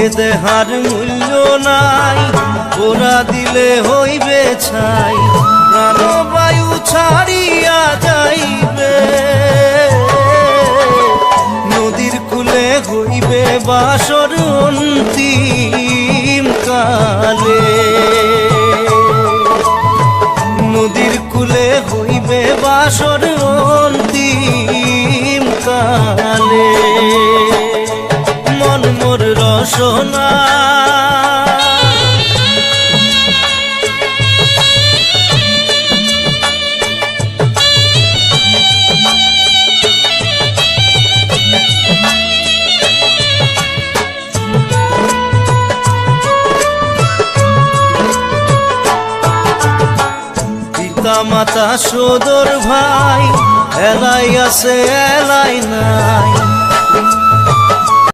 এ দেহার মূল্য নাই, ওরা দিলে হইবে ছাই, প্রাণবায়ু ছাড়িয়া যাইবে। নদীর কূলে হইবে বাসর অন্তিম কালে, নদীর কূলে হইবে বাসর অন্তিম কালে। মন মোর রসনা মাতা সদর ভাই, এলাই আছে এলাই নাই,